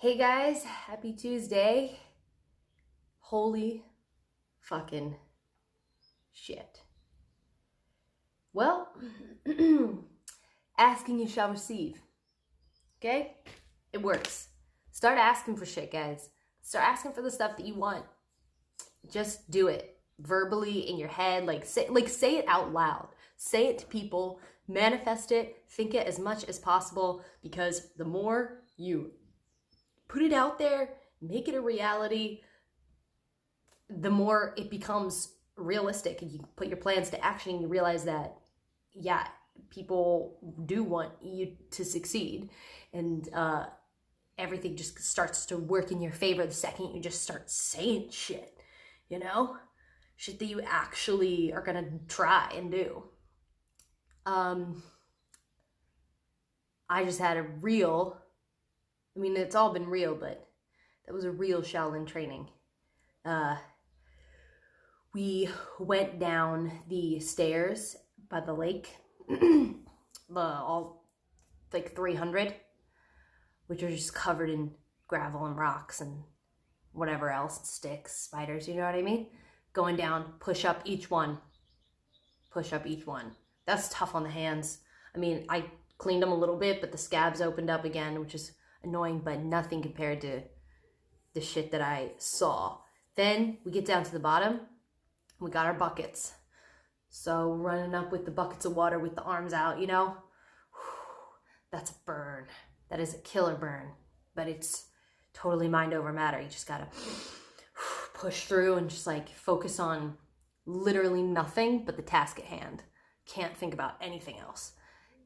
Hey guys, happy Tuesday. Holy fucking shit. Well, asking you shall receive. Okay? It works. Start asking for shit, guys. Start asking for the stuff that you want. Just do it verbally in your head, say it out loud. Say it to people, manifest it, think it as much as possible, because the more you put it out there, make it a reality, the more it becomes realistic and you put your plans to action and you realize that, yeah, people do want you to succeed. And everything just starts to work in your favor the second you just start saying shit, shit that you actually are gonna try and do. I just had it's all been real, but that was a real Shaolin training. We went down the stairs by the lake, all like 300, which are just covered in gravel and rocks and whatever else, sticks, spiders, you know what I mean? Going down, push up each one. That's tough on the hands. I cleaned them a little bit, but the scabs opened up again, which is annoying, but nothing compared to the shit that I saw. Then we get down to the bottom. We got our buckets. So running up with the buckets of water with the arms out, that's a burn. That is a killer burn, but it's totally mind over matter. You just gotta push through and just focus on literally nothing but the task at hand. Can't think about anything else.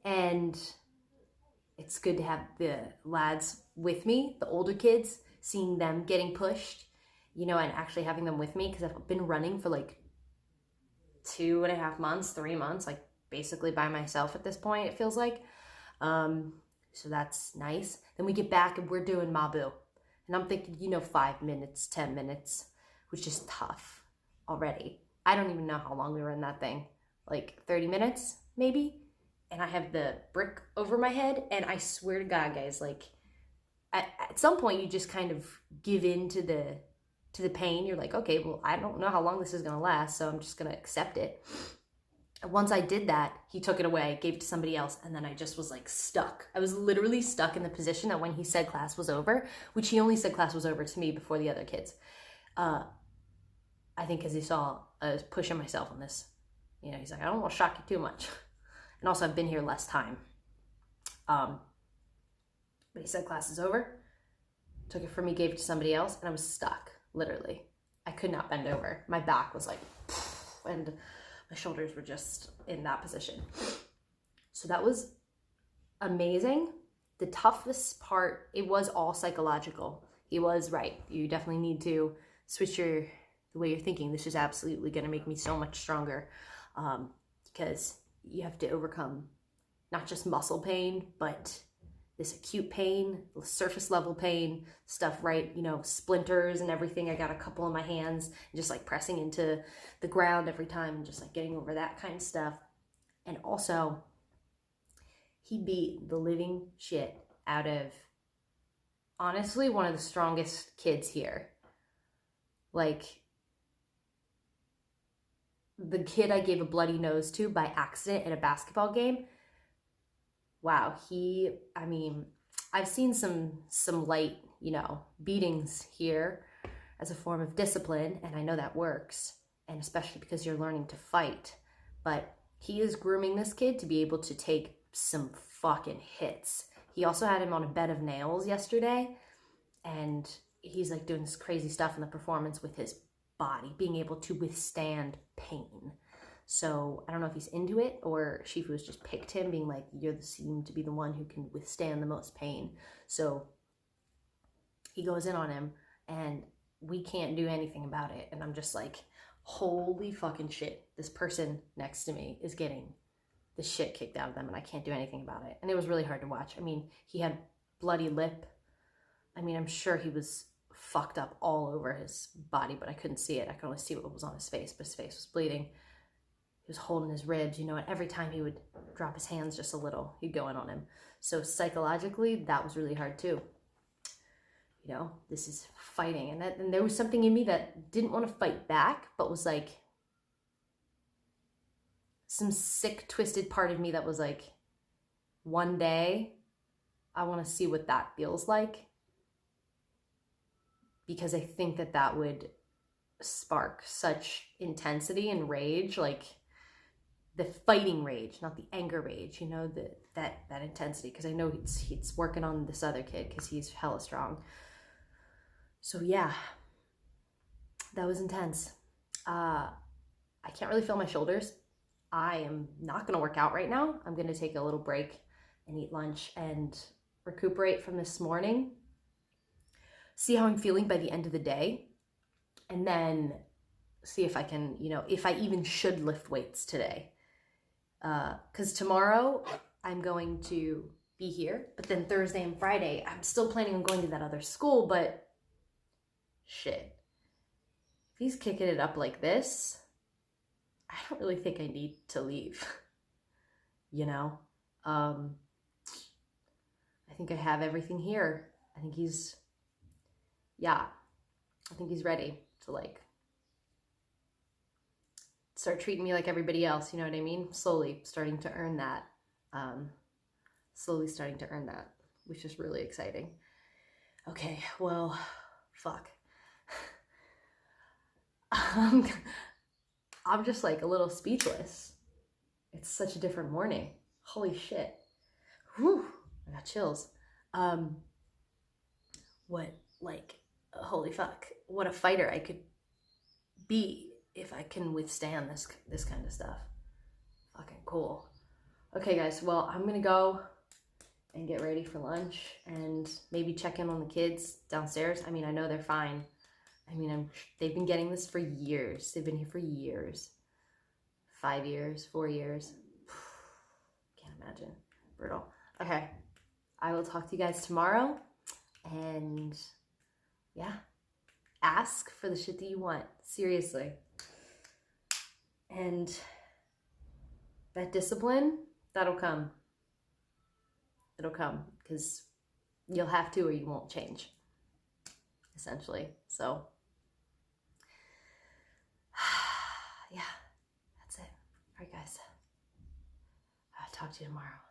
And it's good to have the lads with me, the older kids, seeing them getting pushed, and actually having them with me, because I've been running for 2.5 months, 3 months, basically by myself at this point, it feels like. So that's nice. Then we get back and we're doing Mabu. And I'm thinking, 5 minutes, 10 minutes, which is tough already. I don't even know how long we were in that thing. 30 minutes, maybe? And I have the brick over my head, and I swear to God, guys, at some point you just kind of give in to the pain. You're like, okay, well, I don't know how long this is gonna last, so I'm just gonna accept it. And once I did that, he took it away, gave it to somebody else, and then I just was stuck. I was literally stuck in the position that when he said class was over, which he only said class was over to me before the other kids, I think because he saw I was pushing myself on this. He's like, I don't want to shock you too much. And also, I've been here less time. But he said class is over, took it from me, gave it to somebody else, and I was stuck, literally. I could not bend over. My back was and my shoulders were just in that position. So that was amazing. The toughest part, it was all psychological. He was right. You definitely need to switch the way you're thinking. This is absolutely going to make me so much stronger, because you have to overcome not just muscle pain, but this acute pain, surface level pain, stuff, right? Splinters and everything. I got a couple in my hands, and just pressing into the ground every time, and just getting over that kind of stuff. And also, he beat the living shit out of, honestly, one of the strongest kids here. The kid I gave a bloody nose to by accident in a basketball game. Wow, I've seen some light, beatings here as a form of discipline, and I know that works, and especially because you're learning to fight. But he is grooming this kid to be able to take some fucking hits. He also had him on a bed of nails yesterday, and he's doing this crazy stuff in the performance with his body, being able to withstand pain. So I don't know if he's into it, or Shifu has just picked him, being you seem to be the one who can withstand the most pain. So he goes in on him, and we can't do anything about it. And I'm just holy fucking shit. This person next to me is getting the shit kicked out of them, and I can't do anything about it. And it was really hard to watch. He had bloody lip. I'm sure he was fucked up all over his body, but I couldn't see it. I could only see what was on his face, but his face was bleeding. He was holding his ribs, and every time he would drop his hands just a little, he'd go in on him. So psychologically, that was really hard too. you know, this is fighting. And there was something in me that didn't want to fight back, but was like some sick, twisted part of me that was like, one day I want to see what that feels like, because I think that that would spark such intensity and rage, like the fighting rage, not the anger rage, you know, that intensity, because I know he's working on this other kid because he's hella strong. So yeah, that was intense. I can't really feel my shoulders. I am not going to work out right now. I'm going to take a little break and eat lunch and recuperate from this morning, see how I'm feeling by the end of the day, and then see if I can, you know, if I even should lift weights today. Because tomorrow I'm going to be here, but then Thursday and Friday, I'm still planning on going to that other school, but shit. If he's kicking it up like this, I don't really think I need to leave, you know? I think I have everything here. I think he's ready to like start treating me like everybody else, you know what I mean? Slowly starting to earn that, which is really exciting. Okay, well, fuck. I'm just like a little speechless. It's such a different morning. Holy shit. Whew, I got chills. Holy fuck, what a fighter I could be if I can withstand this kind of stuff. Fucking cool. Okay guys, well, I'm gonna go and get ready for lunch and maybe check in on the kids downstairs. I mean, I know they're fine. I mean, they've been getting this for years. They've been here for years. 5 years, 4 years. Can't imagine. Brutal. Okay, I will talk to you guys tomorrow, and yeah, ask for the shit that you want, seriously. And that discipline, that'll come. It'll come, because you'll have to or you won't change, essentially. So yeah, that's it. All right, guys. I'll talk to you tomorrow.